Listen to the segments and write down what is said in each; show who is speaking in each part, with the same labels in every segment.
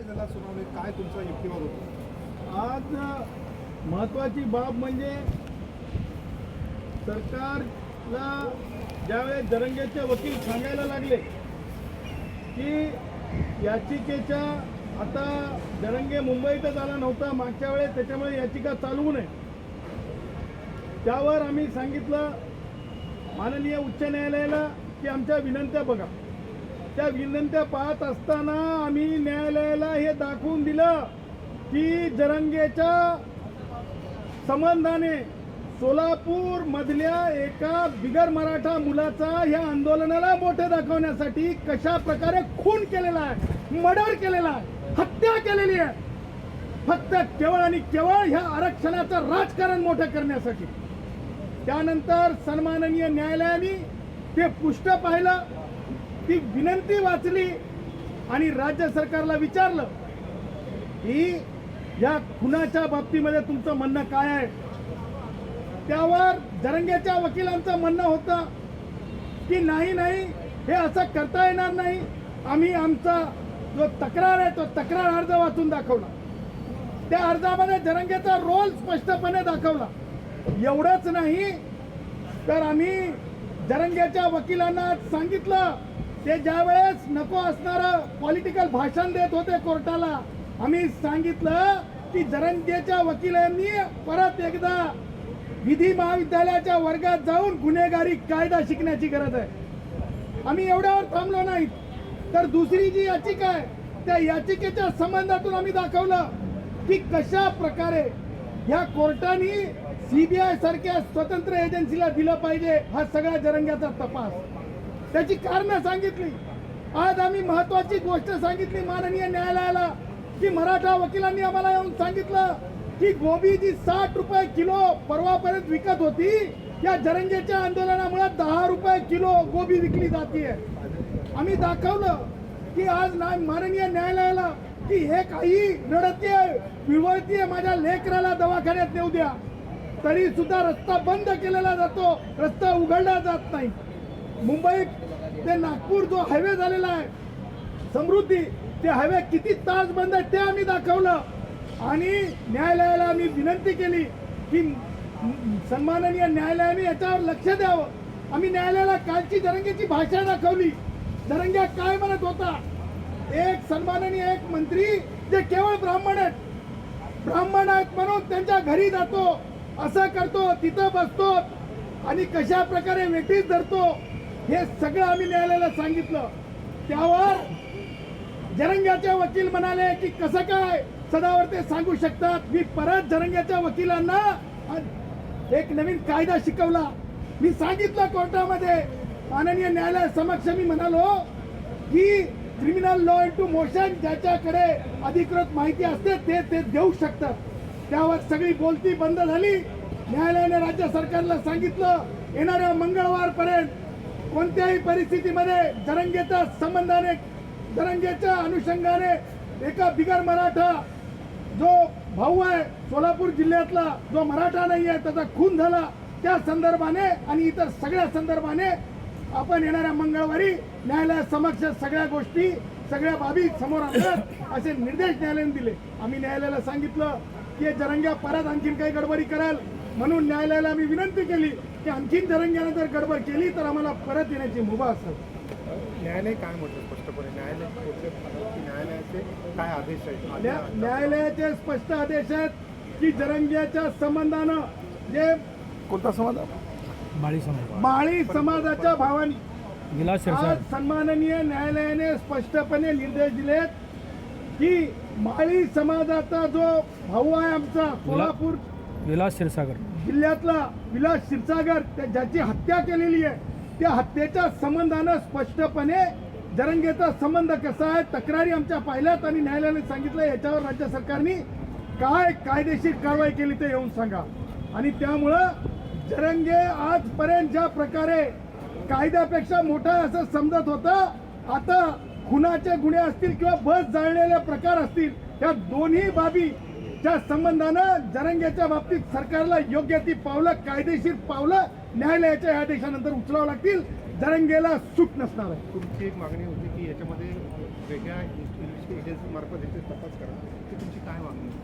Speaker 1: झाला सुनावणी, काय तुमचा युक्तिवाद होता?
Speaker 2: आज महत्त्वाची बाब म्हणजे सरकारला ज्यावेळेस जरंगेचे वकील सांगायला लागले की याचिकेच्या आता जरंगे मुंबईतच आला नव्हता मागच्या वेळेस, त्याच्यामुळे याचिका चालवू नये, त्यावर आम्ही सांगितलं माननीय उच्च न्यायालयाला की आमच्या विनंत्या बघा. त्या विनंत्या पाहत असताना आम्ही न्यायालयाला हे दाखवून दिलं की जरंगेच्या संबंधाने सोलापूर मधल्या एका बिगर मराठा मुलाचा ह्या आंदोलनाला मोठे दाखवण्यासाठी कशा प्रकारे खून केलेला आहे, मर्डर केलेला आहे, हत्या केलेली आहे, फक्त केवळ आणि केवळ ह्या आरक्षणाचं राजकारण मोठं करण्यासाठी. त्यानंतर सन्माननीय न्यायालयाने ते पुष्ट पाहिलं, ती विनंती वाचली आणि राज्य सरकारला विचारलं की या खुनाच्या बाबतीमध्ये तुमचं म्हणणं काय आहे. त्यावर जरंगेच्या वकिलांचं म्हणणं होतं की नाही हे असं करता येणार नाही. आम्ही आमचा जो तक्रार आहे तो तक्रार अर्ज वाचून दाखवला, त्या अर्जामध्ये जरंगेचा रोल स्पष्टपणे दाखवला. एवढंच नाही तर आम्ही जरंगेच्या वकिलांना सांगितलं, ते ज्यावेळेस नको असणारं पॉलिटिकल भाषण देत होते कोर्टाला, आम्ही सांगितलं की जरंगेच्या वकिलांनी परत एकदा विधी महाविद्यालयाच्या वर्गात जाऊन गुन्हेगारी कायदा शिकण्याची गरज आहे. आम्ही एवढ्यावर थांबलो नाही तर दुसरी जी याचिका आहे त्या याचिकेच्या संबंधातून आम्ही दाखवलं की कशा प्रकारे या कोर्टाने सीबीआय सारख्या स्वतंत्र एजन्सीला दिलं पाहिजे हा सगळा जरंग्याचा तपास, त्याची कारणं सांगितली. आज आम्ही महत्वाची गोष्ट सांगितली माननीय न्यायालयाला की मराठा वकिलांनी आम्हाला येऊन सांगितलं की गोबी जी 60 रुपये किलो परवापर्यंत विकत होती, या जरंगेच्या आंदोलनामुळे 10 रुपये किलो गोबी विकली जाते. आम्ही दाखवलं की आज माननीय न्यायालयाला की हे काही रडतीये, पिवळतीये, माझ्या लेकराला दवाखान्यात नेऊ द्या, तरी सुद्धा रस्ता बंद केलेला जातो, रस्ता उघडला जात नाही. मुंबई ते नागपूर जो हायवे झालेला आहे समृद्धी, ते हायवे किती तास बंद आहे ते आम्ही दाखवलं आणि न्यायालयाला आम्ही विनंती केली की सन्माननीय न्यायालयाने याच्यावर लक्ष द्यावं. आम्ही न्यायालयाला कालची जरंगेची भाषा दाखवली. जरंगे काय म्हणत होता, एक सन्माननीय एक मंत्री जे केवळ ब्राह्मण आहेत म्हणून त्यांच्या घरी जातो, असं करतो, तिथं बसतो आणि कशा प्रकारे वेटीस धरतो, हे सगळं आम्ही न्यायालयाला सांगितलं. त्यावर जरंग्याचे वकील म्हणाले की कसं काय सदावर ते सांगू शकतात. मी परत जरंग्याच्या वकिलांना एक नवीन कायदा शिकवला. मी सांगितलं कोर्टामध्ये माननीय न्यायालय समक्ष, मी म्हणालो की क्रिमिनल लॉ इंटू मोशन ज्याच्याकडे अधिकृत माहिती असते ते देऊ शकतात. त्यावर सगळी बोलती बंद झाली. न्यायालयाने राज्य सरकारला सांगितलं येणाऱ्या मंगळवारपर्यंत कोणत्याही परिस्थितीमध्ये जरंगेच्या संबंधाने, जरंगेच्या अनुषंगाने एका बिगर मराठा जो भाऊ आहे सोलापूर जिल्ह्यातला, जो मराठा नाही आहे, त्याचा खून झाला, त्या संदर्भाने आणि इतर सगळ्या संदर्भाने आपण येणाऱ्या मंगळवारी न्यायालयासमक्ष सगळ्या गोष्टी, सगळ्या बाबी समोर आणतात असे निर्देश न्यायालयाने दिले. आम्ही न्यायालयाला सांगितलं की जरंग्या परत आणखीन काही गडबडी कराल, म्हणून न्यायालयाला आम्ही विनंती केली की आणखीन जरंग्याने जर गडबड केली तर आम्हाला परत येण्याची मुभा असेल.
Speaker 1: न्यायालय काय म्हटलं स्पष्टपणे, न्यायालयाचे काय आदेश आहेत?
Speaker 2: न्यायालयाचे स्पष्ट आदेश आहेत की जरंग्याच्या संबंधानं जे
Speaker 1: कोणता समाज?
Speaker 2: माळी समाजाच्या भावानी आज सन्माननीय न्यायालयाने स्पष्टपणे निर्देश दिलेत की माळी समाजाचा जो भाऊ आहे आमचा सोलापूर
Speaker 3: विलास क्षीरसागर
Speaker 2: जिल्ह्यातला विलास क्षीरसागर, ज्याची हत्या केलेली आहे, त्या हत्येच्या संबंधानं स्पष्टपणे जरंगेचा संबंध कसा आहे, तक्रारी आमच्या पाहिल्यात आणि न्यायालयाने सांगितलं याच्यावर राज्य सरकारने काय कायदेशीर कारवाई केली ते येऊन सांगा. आणि त्यामुळं जरंगे आजपर्यंत ज्या प्रकारे कायद्यापेक्षा मोठा असं समजत होतं, आता खुनाचे गुन्हे असतील किंवा बस जाळलेले प्रकार असतील, या दोन्ही बाबीच्या संबंधानं जरंगेच्या बाबतीत सरकारला योग्य ती पावलं, कायदेशीर पावलं न्यायालयाच्या या आदेशानंतर उचलावं लागतील. जरंगेला सूट नसणार आहे.
Speaker 1: तुमची एक मागणी होती की याच्यामध्ये वेगळ्या एजन्सी मार्फत याची तपास करा, की तुमची काय मागणी आहे?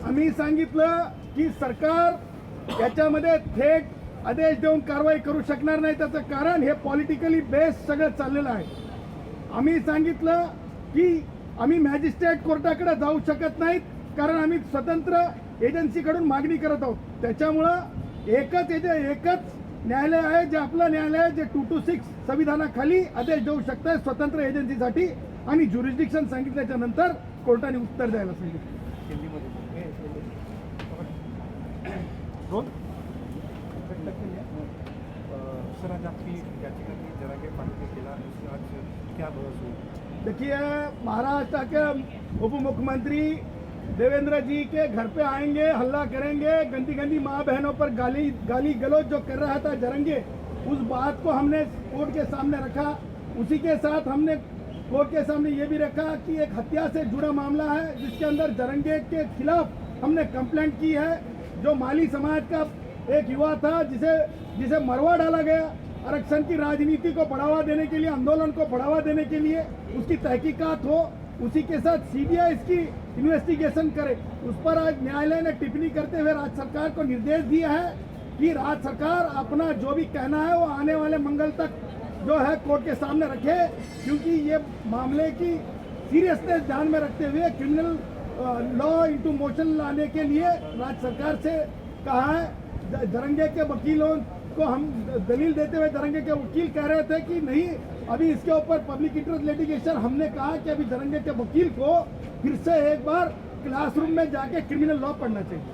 Speaker 2: आम्ही सांगितलं की सरकार याच्यामध्ये थेट आदेश देऊन कारवाई करू शकणार नाही. त्याचं कारण हे पॉलिटिकली बेस सगळं चाललेलं आहे. आम्ही सांगितलं की आम्ही मॅजिस्ट्रेट कोर्टाकडे जाऊ शकत नाहीत, कारण आम्ही स्वतंत्र एजन्सीकडून मागणी करत आहोत. त्याच्यामुळं एकच न्यायालय आहे, जे आपलं न्यायालय आहे, जे 226 संविधानाखाली आदेश देऊ शकतं स्वतंत्र एजन्सीसाठी. आणि ज्युरिस्डिक्शन सांगितल्याच्या नंतर कोर्टाने उत्तर द्यायला सांगितलं.
Speaker 1: दोन सर, आज आपकी याचिका की जरांगे पाटिल के खिलाफ आज क्या बहस हुई?
Speaker 2: देखिए, महाराष्ट्र के उप मुख्यमंत्री देवेंद्र जी के घर पे आएंगे, हल्ला करेंगे, गंदी गंदी माँ बहनों पर गाली गलौज जो कर रहा था जरंगे, उस बात को हमने कोर्ट के सामने रखा. उसी के साथ हमने कोर्ट के सामने ये भी रखा कि एक हत्या से जुड़ा मामला है, जिसके अंदर जरंगे के खिलाफ हमने कंप्लेंट की है. जो माली समाज का एक युवा था, जिसे मरवा डाला गया आरक्षण की राजनीति को बढ़ावा देने के लिए, आंदोलन को बढ़ावा देने के लिए, उसकी तहकीकात हो. उसी के साथ सीबीआई इसकी इन्वेस्टिगेशन करे. उस पर आज न्यायालय ने टिप्पणी करते हुए राज्य सरकार को निर्देश दिया है कि राज्य सरकार अपना जो भी कहना है वो आने वाले मंगल तक जो है कोर्ट के सामने रखे, क्योंकि ये मामले की सीरियसनेस ध्यान में रखते हुए क्रिमिनल लॉ इंटू मोशन लाने के लिए राज्य सरकार से कहा है. जरंगे के वकीलों को हम दलील देते हुए जरंगे के वकील कह रहे थे कि नहीं, अभी इसके ऊपर पब्लिक इंटरेस्ट लिटिगेशन. हमने कहा कि अभी जरंगे के वकील को फिर से एक बार क्लासरूम में जाके क्रिमिनल लॉ पढ़ना चाहिए.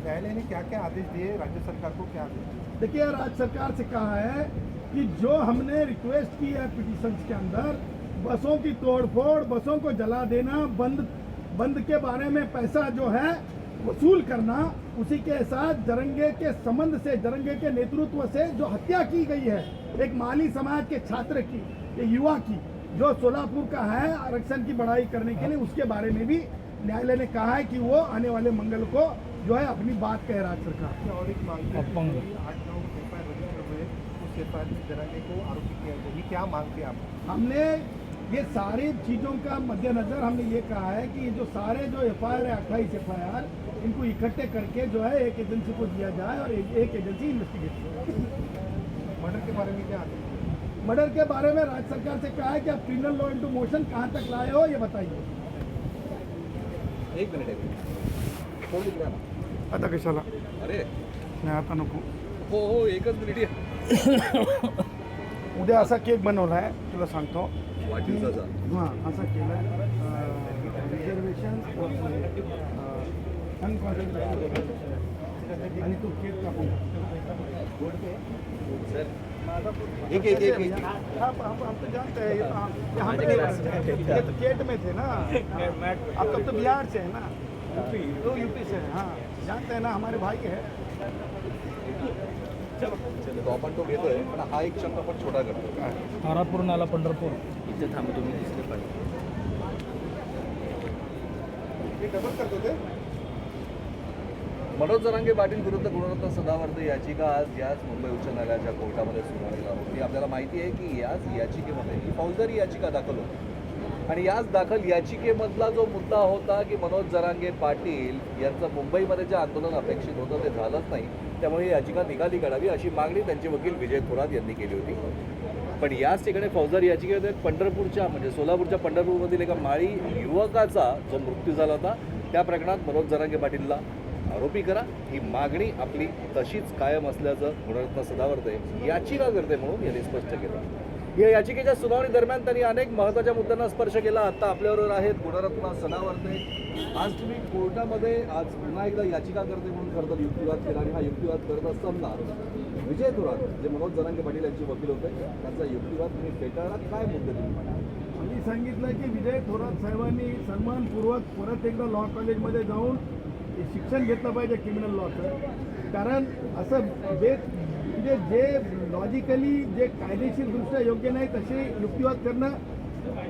Speaker 1: न्यायालय ने क्या क्या आदेश दिए, राज्य सरकार को क्या आदेश दिए?
Speaker 2: देखिए, राज्य सरकार से कहा है कि जो हमने रिक्वेस्ट की है पिटीशंस के अंदर, बसों की तोड़फोड़, बसों को जला देना, बंद के बारे में पैसा जो है वसूल करना, उसी के साथ जरंगे के संबंध से, जरंगे के नेतृत्व से जो हत्या की गई है एक माली समाज के छात्र की, एक युवा की, जो सोलापुर का है, आरक्षण की बढ़ाई करने के लिए, उसके बारे में भी न्यायालय ने कहा है कि वो आने वाले मंगल को जो है अपनी बात कहे राज्य सरकार.
Speaker 1: और एक मांग है, 8-9 एफआईआर रजिस्टर हुए, उस एफआईआर में जरंगे को आरोपी किया गया. ये क्या मांगते हैं आप?
Speaker 2: हमने ये सारी चीज़ों का मद्देनजर हमने ये कहा है कि जो सारे जो एफआईआर है, 28 एफआईआर, इनको इकट्ठे करके जो है एक एजेंसी को दिया जाए और एक एजेंसी इन्वेस्टिगेट करे.
Speaker 1: मर्डर के बारे में क्या आदेश दिए?
Speaker 2: मर्डर के बारे में राज्य सरकार से कहा है कि आप क्रिमिनल लॉ इंटू मोशन कहाँ तक लाए हो, ये बताइए.
Speaker 3: एक मिनिट फोन उचला ना.
Speaker 1: आता कशाला?
Speaker 3: अरे
Speaker 1: नाही, आता नको.
Speaker 3: हो एकच मिनिट या.
Speaker 1: उद्या असा केक बनवला आहे, तुला सांगतो.
Speaker 3: वाढदिवसाचा
Speaker 1: हां, असा केला रिझर्वेशन आणि तो केक कापून
Speaker 3: सर एक एक एक एक
Speaker 2: हम तो जानते हैं, ये तो केट में थे ना, आप तब तो बिहार से है ना, यूपी से है. हाँ, जानते हैं ना, हमारे भाई है.
Speaker 3: तो आपण तो घेतोय, पण हा एक शब्द आपण छोटा करतो.
Speaker 4: तारापूर नाला पंढरपूर.
Speaker 3: इथे थांब, तुम्ही दिसले पाहिजे.
Speaker 1: हे डबल करतो ते.
Speaker 3: मनोज जरांगे पाटील विरुद्ध गुणरत्न सदावर्ते याचिका आज याच मुंबई उच्च न्यायालयाच्या कोर्टामध्ये सुनावणीला होती. आपल्याला माहिती आहे की याच याचिकेमध्ये ही फौजदारी याचिका दाखल होती आणि याच दाखल याचिकेमधला जो मुद्दा होता की मनोज जरांगे पाटील यांचं मुंबईमध्ये जे आंदोलन अपेक्षित होतं ते झालंच नाही, त्यामुळे ही याचिका निकाली काढावी अशी मागणी त्यांचे वकील विजय थोरात यांनी केली होती. पण याच ठिकाणी फौजदारी याचिकेमध्ये पंढरपूरच्या म्हणजे सोलापूरच्या पंढरपूरमधील एका माळी युवकाचा जो मृत्यू झाला होता त्या प्रकरणात मनोज जरांगे पाटीलला आरोपी करा, ही मागणी आपली तशीच कायम असल्याचं गुणरत्न सदावर्ते याचिका करते म्हणून यांनी स्पष्ट केलं. या याचिकेच्या सुनावणी दरम्यान त्यांनी अनेक महत्त्वाच्या मुद्द्यांना स्पर्श केला. आता आपल्याबरोबर आहेत गुणरत्न सदावर्ते. आज तुम्ही कोर्टामध्ये आज पुन्हा एकदा याचिका करते म्हणून खरं तर युक्तिवाद केला आणि हा युक्तिवाद करत असताना विजय थोरात जे मनोज जरांगे पाटील यांचे वकील होते त्यांचा युक्तिवाद तुम्ही फेटाळला. काय मुद्दे तुम्ही म्हणाल?
Speaker 2: मी सांगितलं की विजय थोरात साहेबांनी सन्मानपूर्वक परत एकदा लॉ कॉलेजमध्ये जाऊन शिक्षण घेतलं पाहिजे क्रिमिनल लॉचं. कारण असं जे लॉजिकली जे कायदेशीरदृष्ट्या योग्य नाही तसे युक्तिवाद करणं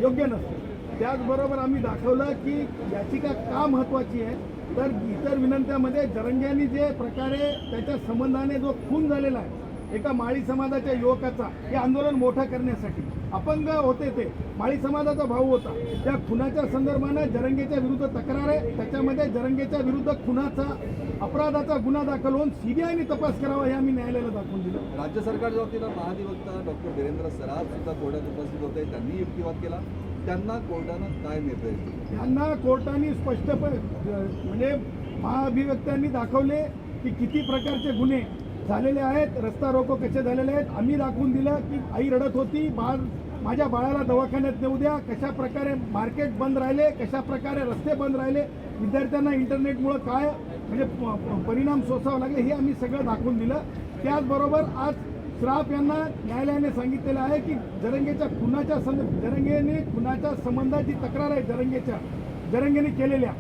Speaker 2: योग्य नसतं. त्याचबरोबर आम्ही दाखवलं की याचिका का महत्त्वाची आहे, तर इतर विनंत्यामध्ये जरंग्यांनी जे प्रकारे त्याच्या संबंधाने जो खून झालेला आहे एका माळी समाजाच्या युवकाचा, हे आंदोलन मोठं करण्यासाठी अपंग होते ते माळी समाजाचा भाऊ होता. त्या खुनाच्या संदर्भानं जरंगेच्या विरुद्ध तक्रार आहे. त्याच्यामध्ये जरंगेच्या विरुद्ध खुनाचा अपराधाचा गुन्हा दाखल होऊन सीबीआयने तपास करावा हे आम्ही न्यायालयाला दाखवून दिलं.
Speaker 3: राज्य सरकारच्या वतीनं महाधिवक्ता डॉक्टर वीरेंद्र सराफ सुद्धा कोर्टात उपस्थित होते. त्यांनी युक्तिवाद केला. त्यांना कोर्टानं काय निर्देश दिले?
Speaker 2: त्यांना कोर्टाने स्पष्टपणे म्हणजे महाअभिव्यक्त्यांनी दाखवले की किती प्रकारचे गुन्हे झालेले आहेत, रस्ता रोको कसे झालेले आहेत. आम्ही दाखवून दिलं की आई रडत होती, माझ्या बाळाला दवाखान्यात नेऊ द्या, कशा प्रकारे मार्केट बंद राहिले, कशा प्रकारे रस्ते बंद राहिले, विद्यार्थ्यांना इंटरनेटमुळं काय म्हणजे परिणाम सोसावे लागले हे आम्ही सगळं दाखवून दिलं. त्याचबरोबर आज श्राफ यांना न्यायालयाने सांगितलेलं आहे की जरंगेच्या खुनाच्या संबंधाची तक्रार आहे जरंगेने केलेल्या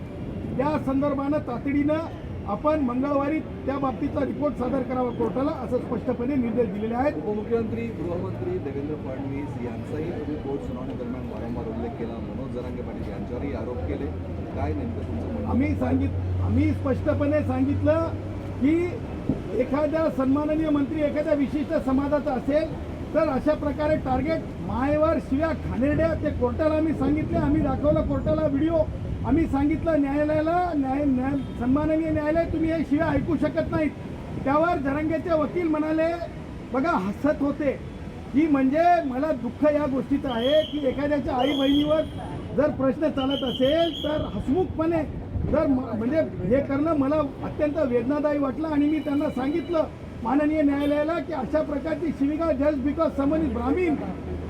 Speaker 2: त्या संदर्भानं तातडीनं आपण मंगळवारी त्या बाबतीचा रिपोर्ट सादर करावा कोर्टाला असं स्पष्टपणे निर्देश दिलेले आहेत.
Speaker 3: उपमुख्यमंत्री गृहमंत्री देवेंद्र फडणवीस यांचाही तुम्ही कोर्ट सुनावणी दरम्यान वारंवार उल्लेख केला. मनोज जरांगे पाटील यांच्यावरही आरोप केले. काय नेमकं तुमचं म्हणणं?
Speaker 2: आम्ही स्पष्टपणे सांगितलं की एखाद्या सन्माननीय मंत्री एखाद्या विशिष्ट समाजाचा असेल तर अशा प्रकारे टार्गेट मायेवर शिव्या खानेरड्या ते कोर्टाला आम्ही सांगितले. आम्ही दाखवलं कोर्टाला व्हिडिओ. आम्ही सांगितलं न्यायालयाला सन्माननीय न्यायालय तुम्ही हे शिव्या ऐकू शकत नाहीत. त्यावर जरंगेचे वकील म्हणाले बघा हसत होते की म्हणजे मला दुःख या गोष्टीचं आहे की एखाद्याच्या आई बहिणीवर जर प्रश्न चालत असेल तर हसमुखपणे जर म्हणजे हे करणं मला अत्यंत वेदनादायी वाटलं. आणि मी त्यांना सांगितलं माननीय न्यायालयाला की अशा प्रकारची शिवीगाळ just because someone is Brahmin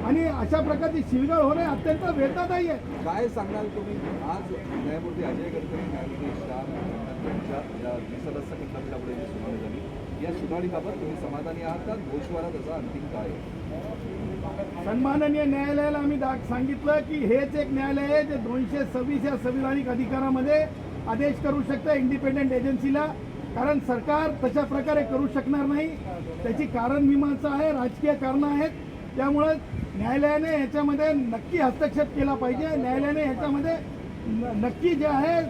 Speaker 2: आणि अशा प्रकारची शिवीगाळ होणे अत्यंत वेदनादायी आहे.
Speaker 3: काय सांगाल तुम्ही? आज न्यायमूर्ती अजय गडकरी न्यायमूर्ती श्याम यांच्या या द्विसदस्य खंडपीठापुढे पुढे जी सुनावणी झाली या सुनावणीबाबत तुम्ही समाधानी आहात का? गोषवारा त्याचा अंतिम काय आहे?
Speaker 2: सन्माननीय न्यायालयाला आम्ही सांगितलं की हेच एक न्यायालय आहे जे 226 या संविधानिक अधिकारामध्ये आदेश करू शकतं इंडिपेंडेंट एजन्सीला. कारण सरकार तशा प्रकारे करू शकणार नाही. त्याची कारणमीमांसा आहे, राजकीय कारणं आहेत. त्यामुळं न्यायालयाने ह्याच्यामध्ये नक्की हस्तक्षेप केला पाहिजे. न्यायालयाने ह्याच्यामध्ये नक्की जे आहे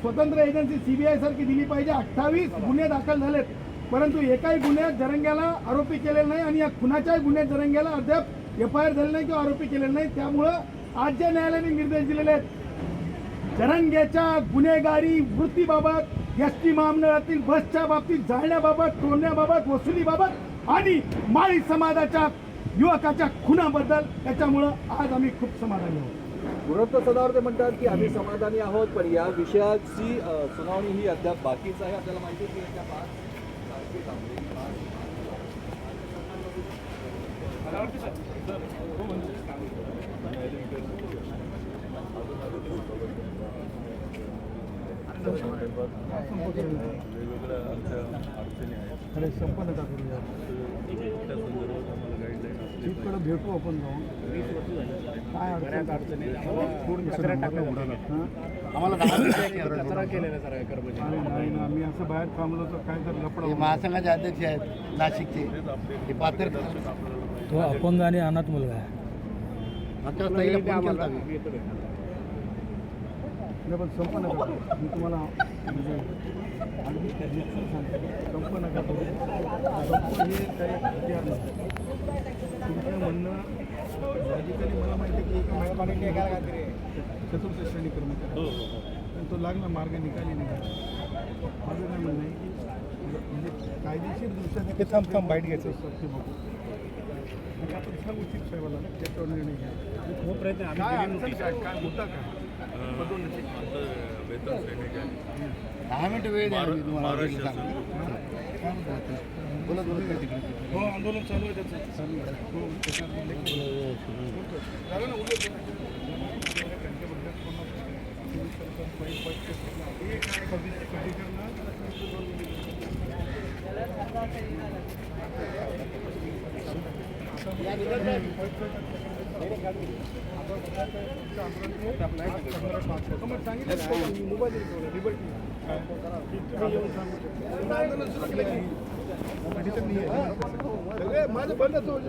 Speaker 2: स्वतंत्र एजन्सी सीबीआय सारखी दिली पाहिजे. 28 गुन्हे दाखल झालेत परंतु एकाही गुन्ह्यात जरंग्याला आरोपी केलेला नाही आणि या खुनाच्याही गुन्ह्यात जरंग्याला अद्याप FIR झाले नाही किंवा आरोपी केलेले नाही. त्यामुळं आज ज्या न्यायालयाने निर्देश दिलेले आहेत जरंग्याच्या गुन्हेगारी वृत्तीबाबत, एसटी महामंडळातील बसच्या बाबतीत जाळण्याबाबत, तोडण्याबाबत, वसुलीबाबत आणि माळी समाजाच्या युवकाच्या खुनाबद्दल त्याच्यामुळं आज आम्ही खूप समाधानी आहोत.
Speaker 3: गुणवत्ता सदावर ते म्हणतात की आम्ही समाधानी आहोत पण या विषयाची सुनावणी ही अद्याप बाकीच आहे. आपल्याला माहिती आहे की येत्या 5 तारखेला
Speaker 4: वेगवेगळ्या आमच्या अडचणी आहेत.
Speaker 1: अरे संपन्न का करूया
Speaker 4: त्या संदर्भात आम्हाला गाईडलाईन असली
Speaker 1: तिकडं भेटू आपण जाऊन काय अडचणी
Speaker 5: आम्हाला 10 मिनिटं कचरा केलेला सर कर्मचारी
Speaker 1: नाही ना आम्ही असं बाहेर थांबलो तर काय तर लपड
Speaker 5: महासंघाचे अध्यक्ष आहेत नाशिकचे हे पात्र
Speaker 6: तो अपंग आणि अनाथ मुलगा आहे.
Speaker 5: मागच्या ताईला फोन केला
Speaker 1: नाही पण संपन्न का करू? मी तुम्हाला म्हणजे अगदी सांगतो संपन्न का करू? संप हे काही हत्यार नसतं. तुमचं म्हणणं लॉजिकली मला माहिती आहे की एका चतुर्थ श्रेणी कर्मचारी पण तो लागला मार्ग निकाली नाही. माझं काय म्हणणं आहे की म्हणजे कायदेशीर दृष्ट्या थांब बाईट घ्यायचं सत्य बघू आणि आपण सांगू चिप साहेबाला त्याच्यावर निर्णय घ्या.
Speaker 4: खूप प्रयत्न
Speaker 1: काय अडचण काय काय मुद्दा काय पदोन्नती
Speaker 4: वेतन श्रेणी जी आहे
Speaker 5: 10 मिनिटं वेळ द्या मी तुम्हाला
Speaker 4: महाराष्ट्र
Speaker 5: सांगतो. काय म्हणतात? बोला तुम्ही काय तिकडे
Speaker 1: हो आंदोलन चालू आहे त्याचं चालू आहे. हो त्याच्यात झालं ना उद्या माझं बंदच